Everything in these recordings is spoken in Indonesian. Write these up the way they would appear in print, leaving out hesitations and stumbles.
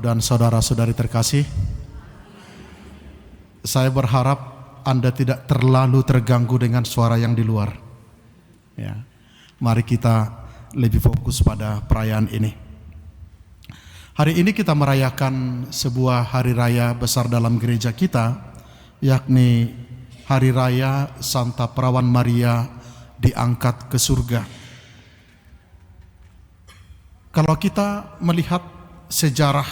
dan saudara-saudari terkasih, saya berharap Anda tidak terlalu terganggu dengan suara yang di luar. Ya, mari kita lebih fokus pada perayaan ini. Hari ini kita merayakan sebuah hari raya besar dalam gereja kita, yakni Hari Raya Santa Perawan Maria diangkat ke surga. Kalau kita melihat sejarah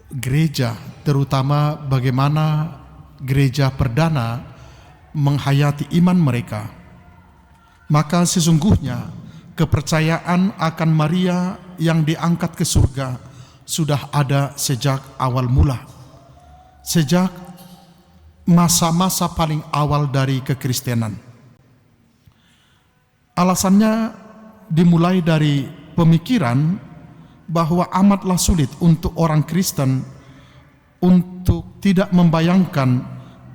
gereja, terutama bagaimana gereja perdana menghayati iman mereka, maka sesungguhnya kepercayaan akan Maria yang diangkat ke surga sudah ada sejak awal mula, sejak masa-masa paling awal dari kekristenan. Alasannya dimulai dari pemikiran bahwa amatlah sulit untuk orang Kristen untuk tidak membayangkan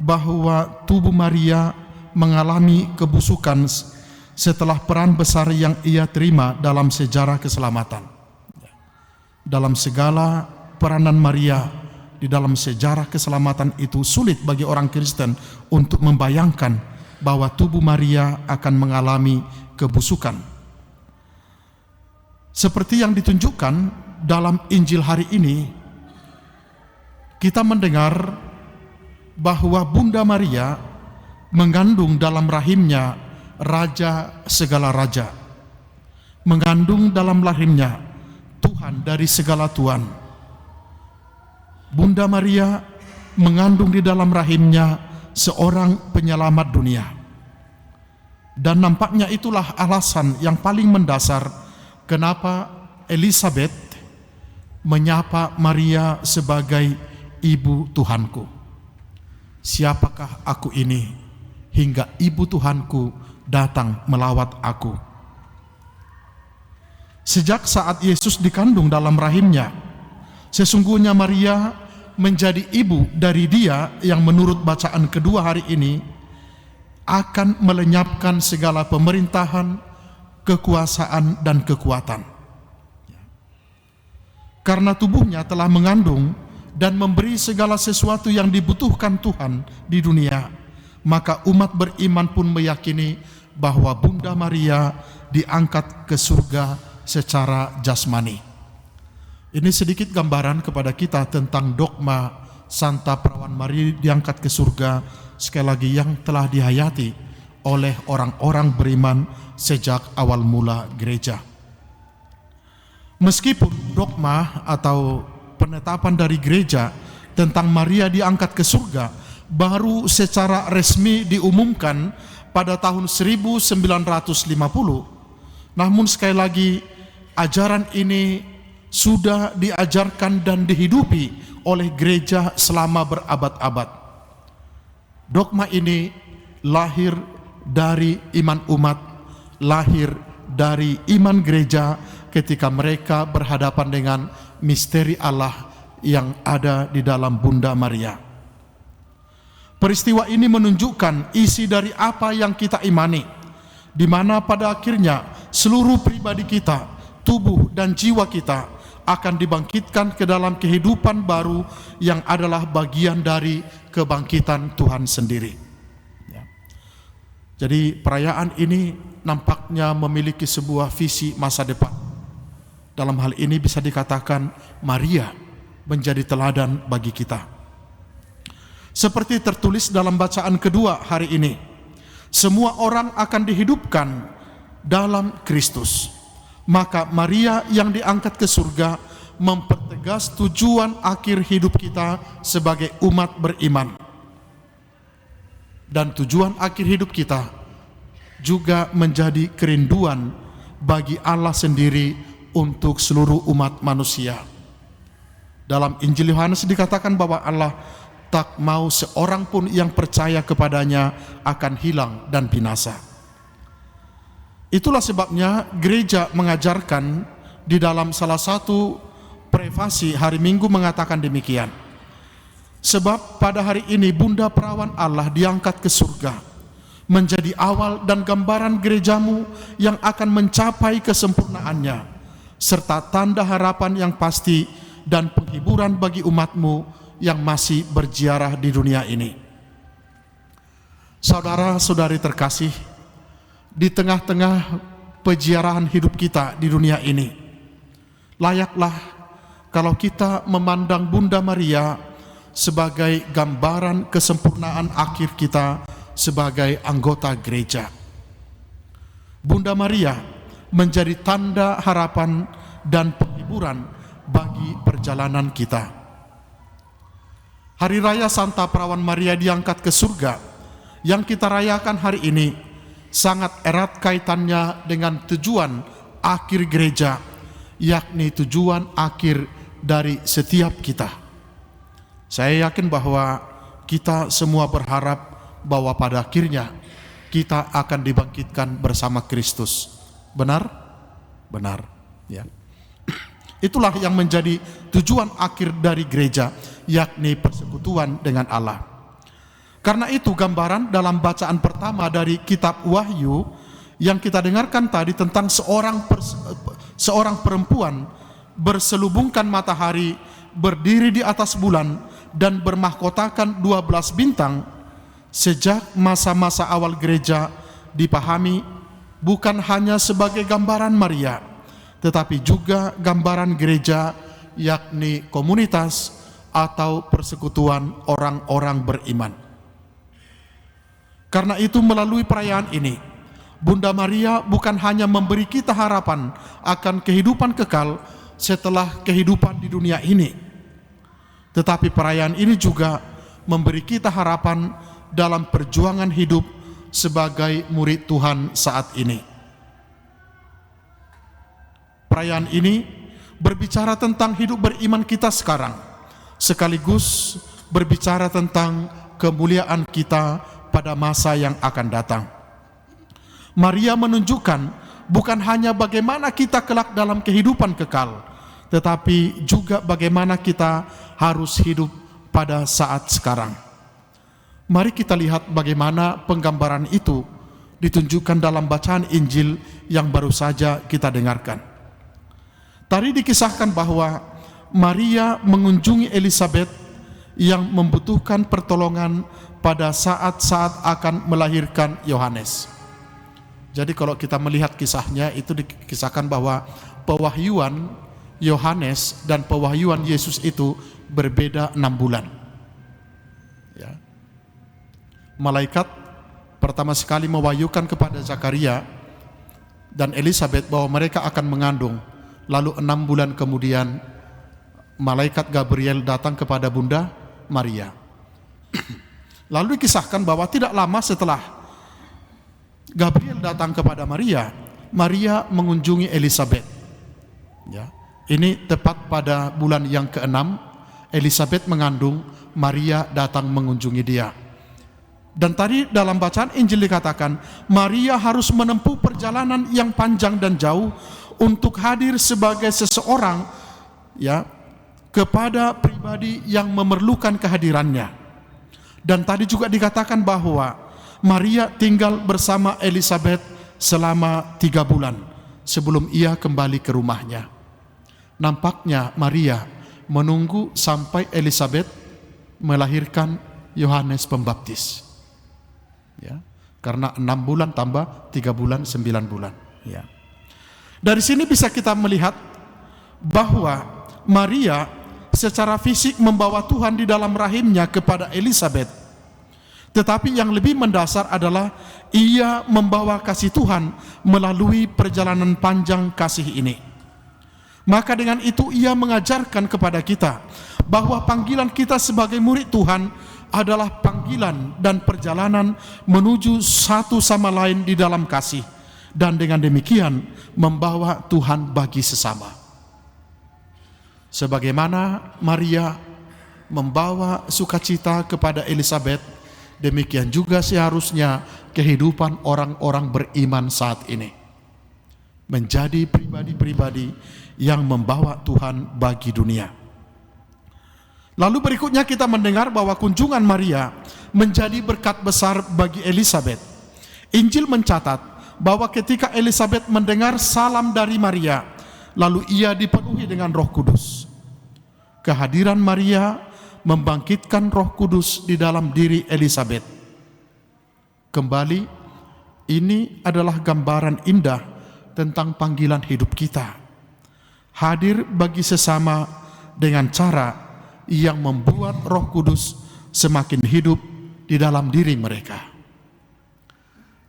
bahwa tubuh Maria mengalami kebusukan setelah peran besar yang ia terima dalam sejarah keselamatan. Dalam segala peranan Maria di dalam sejarah keselamatan itu sulit bagi orang Kristen untuk membayangkan bahwa tubuh Maria akan mengalami kebusukan. Seperti yang ditunjukkan dalam Injil hari ini, kita mendengar bahwa Bunda Maria mengandung dalam rahimnya Raja segala raja, mengandung dalam rahimnya Tuhan dari segala Tuhan. Bunda Maria mengandung di dalam rahimnya seorang penyelamat dunia. Dan nampaknya itulah alasan yang paling mendasar kenapa Elizabeth menyapa Maria sebagai Ibu Tuhanku. Siapakah aku ini hingga Ibu Tuhanku datang melawat aku? Sejak saat Yesus dikandung dalam rahimnya, sesungguhnya Maria menjadi ibu dari Dia yang menurut bacaan kedua hari ini akan melenyapkan segala pemerintahan, kekuasaan dan kekuatan. Karena tubuhnya telah mengandung dan memberi segala sesuatu yang dibutuhkan Tuhan di dunia, maka umat beriman pun meyakini bahwa Bunda Maria diangkat ke surga secara jasmani. Ini sedikit gambaran kepada kita tentang dogma Santa Perawan Maria diangkat ke surga, sekali lagi yang telah dihayati oleh orang-orang beriman sejak awal mula gereja. Meskipun dogma atau penetapan dari gereja tentang Maria diangkat ke surga baru secara resmi diumumkan pada tahun 1950, namun sekali lagi ajaran ini sudah diajarkan dan dihidupi oleh gereja selama berabad-abad. Dogma ini lahir dari iman umat, lahir dari iman gereja ketika mereka berhadapan dengan misteri Allah yang ada di dalam Bunda Maria. Peristiwa ini menunjukkan isi dari apa yang kita imani, di mana pada akhirnya seluruh pribadi kita, tubuh dan jiwa kita akan dibangkitkan ke dalam kehidupan baru yang adalah bagian dari kebangkitan Tuhan sendiri. Jadi perayaan ini nampaknya memiliki sebuah visi masa depan. Dalam hal ini bisa dikatakan Maria menjadi teladan bagi kita. Seperti tertulis dalam bacaan kedua hari ini, semua orang akan dihidupkan dalam Kristus. Maka Maria yang diangkat ke surga mempertegas tujuan akhir hidup kita sebagai umat beriman. Dan tujuan akhir hidup kita juga menjadi kerinduan bagi Allah sendiri untuk seluruh umat manusia. Dalam Injil Yohanes dikatakan bahwa Allah tak mau seorang pun yang percaya kepadanya akan hilang dan binasa. Itulah sebabnya gereja mengajarkan di dalam salah satu prefasi hari Minggu mengatakan demikian. Sebab pada hari ini Bunda Perawan Allah diangkat ke surga, menjadi awal dan gambaran gerejamu yang akan mencapai kesempurnaannya, serta tanda harapan yang pasti dan penghiburan bagi umat-Mu yang masih berziarah di dunia ini. Saudara-saudari terkasih, di tengah-tengah peziarahan hidup kita di dunia ini, layaklah kalau kita memandang Bunda Maria sebagai gambaran kesempurnaan akhir kita sebagai anggota gereja. Bunda Maria menjadi tanda harapan dan penghiburan bagi perjalanan kita. Hari Raya Santa Perawan Maria diangkat ke surga yang kita rayakan hari ini sangat erat kaitannya dengan tujuan akhir gereja, yakni tujuan akhir dari setiap kita. Saya yakin bahwa kita semua berharap bahwa pada akhirnya kita akan dibangkitkan bersama Kristus. Benar? Benar, ya. Itulah yang menjadi tujuan akhir dari gereja, yakni persekutuan dengan Allah. Karena itu gambaran dalam bacaan pertama dari kitab Wahyu yang kita dengarkan tadi tentang seorang perempuan berselubungkan matahari, berdiri di atas bulan dan bermahkotakan 12 bintang, sejak masa-masa awal gereja dipahami bukan hanya sebagai gambaran Maria, tetapi juga gambaran gereja, yakni komunitas atau persekutuan orang-orang beriman. Karena itu melalui perayaan ini, Bunda Maria bukan hanya memberi kita harapan akan kehidupan kekal setelah kehidupan di dunia ini, tetapi perayaan ini juga memberi kita harapan dalam perjuangan hidup sebagai murid Tuhan saat ini. Perayaan ini berbicara tentang hidup beriman kita sekarang, sekaligus berbicara tentang kemuliaan kita pada masa yang akan datang. Maria menunjukkan bukan hanya bagaimana kita kelak dalam kehidupan kekal, tetapi juga bagaimana kita harus hidup pada saat sekarang. Mari kita lihat bagaimana penggambaran itu ditunjukkan dalam bacaan Injil yang baru saja kita dengarkan. Tadi dikisahkan bahwa Maria mengunjungi Elisabet yang membutuhkan pertolongan pada saat-saat akan melahirkan Yohanes. Jadi kalau kita melihat kisahnya, itu dikisahkan bahwa pewahyuan Yohanes dan pewahyuan Yesus itu berbeda 6 bulan. Ya. Malaikat pertama sekali mewahyukan kepada Zakaria dan Elisabet bahwa mereka akan mengandung. Lalu 6 bulan kemudian malaikat Gabriel datang kepada Bunda Maria. Lalu dikisahkan bahwa tidak lama setelah Gabriel datang kepada Maria, Maria mengunjungi Elisabet. Ya. Ini tepat pada bulan yang ke-6, Elisabet mengandung, Maria datang mengunjungi dia. Dan tadi dalam bacaan Injil dikatakan, Maria harus menempuh perjalanan yang panjang dan jauh untuk hadir sebagai seseorang, ya, kepada pribadi yang memerlukan kehadirannya. Dan tadi juga dikatakan bahwa Maria tinggal bersama Elisabet selama 3 bulan sebelum ia kembali ke rumahnya. Nampaknya Maria menunggu sampai Elisabet melahirkan Yohanes Pembaptis. Ya, karena 6 bulan tambah 3 bulan 9 bulan. Ya. Dari sini bisa kita melihat bahwa Maria secara fisik membawa Tuhan di dalam rahimnya kepada Elisabet. Tetapi yang lebih mendasar adalah ia membawa kasih Tuhan melalui perjalanan panjang kasih ini. Maka dengan itu ia mengajarkan kepada kita bahwa panggilan kita sebagai murid Tuhan adalah panggilan dan perjalanan menuju satu sama lain di dalam kasih, dan dengan demikian membawa Tuhan bagi sesama. Sebagaimana Maria membawa sukacita kepada Elisabet, demikian juga seharusnya kehidupan orang-orang beriman saat ini menjadi pribadi-pribadi yang membawa Tuhan bagi dunia. Lalu berikutnya kita mendengar bahwa kunjungan Maria menjadi berkat besar bagi Elisabet. Injil mencatat bahwa ketika Elisabet mendengar salam dari Maria, lalu ia dipenuhi dengan Roh Kudus. kehadiran Maria membangkitkan Roh Kudus di dalam diri Elisabet. Kembali, ini adalah gambaran indah tentang panggilan hidup kita. Hadir bagi sesama dengan cara yang membuat Roh Kudus semakin hidup di dalam diri mereka.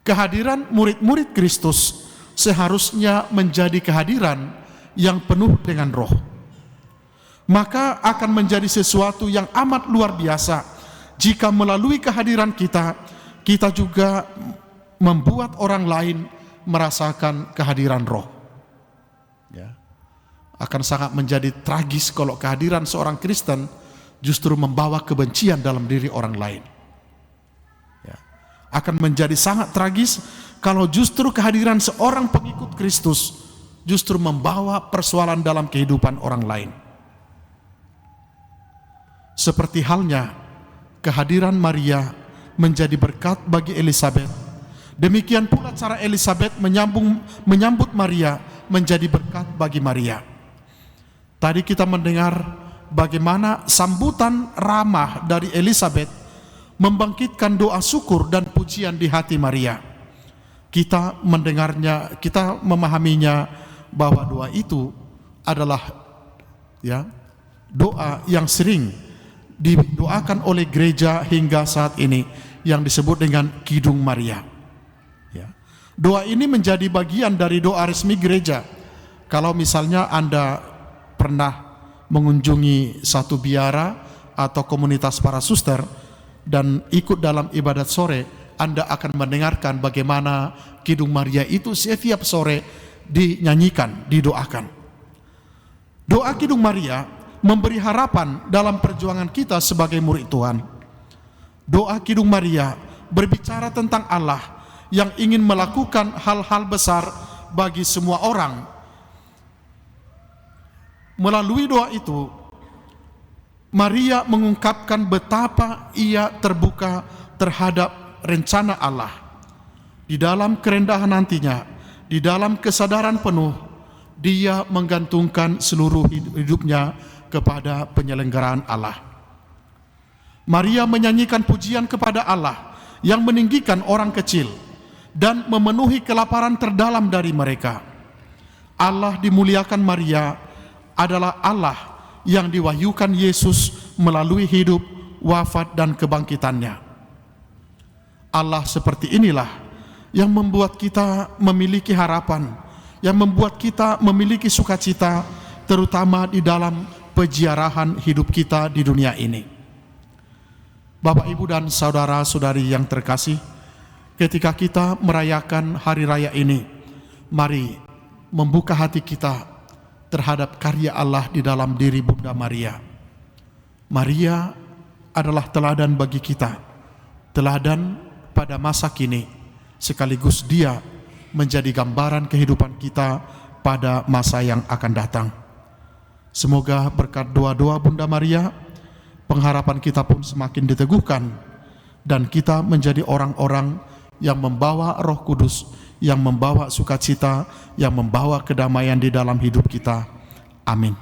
Kehadiran murid-murid Kristus seharusnya menjadi kehadiran yang penuh dengan roh. Maka akan menjadi sesuatu yang amat luar biasa jika melalui kehadiran kita, kita juga membuat orang lain merasakan kehadiran roh. Ya. Akan sangat menjadi tragis kalau kehadiran seorang Kristen justru membawa kebencian dalam diri orang lain. Ya. Akan menjadi sangat tragis kalau justru kehadiran seorang pengikut Kristus justru membawa persoalan dalam kehidupan orang lain. Seperti halnya kehadiran Maria menjadi berkat bagi Elisabet, demikian pula cara Elisabet menyambut Maria menjadi berkat bagi Maria. Tadi kita mendengar bagaimana sambutan ramah dari Elisabet membangkitkan doa syukur dan pujian di hati Maria. Kita mendengarnya, kita memahaminya bahwa doa itu adalah doa yang sering didoakan oleh gereja hingga saat ini yang disebut dengan Kidung Maria. Ya. Doa ini menjadi bagian dari doa resmi gereja. Kalau misalnya Anda pernah mengunjungi satu biara atau komunitas para suster dan ikut dalam ibadat sore, Anda akan mendengarkan bagaimana Kidung Maria itu setiap sore dinyanyikan, didoakan. Doa Kidung Maria memberi harapan dalam perjuangan kita sebagai murid Tuhan. Doa Kidung Maria berbicara tentang Allah yang ingin melakukan hal-hal besar bagi semua orang. Melalui doa itu, Maria mengungkapkan betapa ia terbuka terhadap rencana Allah. Di dalam kerendahan nantinya, di dalam kesadaran penuh, dia menggantungkan seluruh hidupnya kepada penyelenggaraan Allah. Maria menyanyikan pujian kepada Allah yang meninggikan orang kecil dan memenuhi kelaparan terdalam dari mereka. Allah dimuliakan Maria adalah Allah yang diwahyukan Yesus melalui hidup, wafat, dan kebangkitannya. Allah seperti inilah yang membuat kita memiliki harapan, yang membuat kita memiliki sukacita, terutama di dalam peziarahan hidup kita di dunia ini. Bapak, Ibu, dan saudara-saudari yang terkasih, ketika kita merayakan hari raya ini, mari membuka hati kita terhadap karya Allah di dalam diri Bunda Maria. Maria adalah teladan bagi kita, teladan pada masa kini, sekaligus dia menjadi gambaran kehidupan kita pada masa yang akan datang. Semoga berkat doa-doa Bunda Maria, pengharapan kita pun semakin diteguhkan, dan kita menjadi orang-orang yang membawa Roh Kudus, yang membawa sukacita, yang membawa kedamaian di dalam hidup kita. Amin.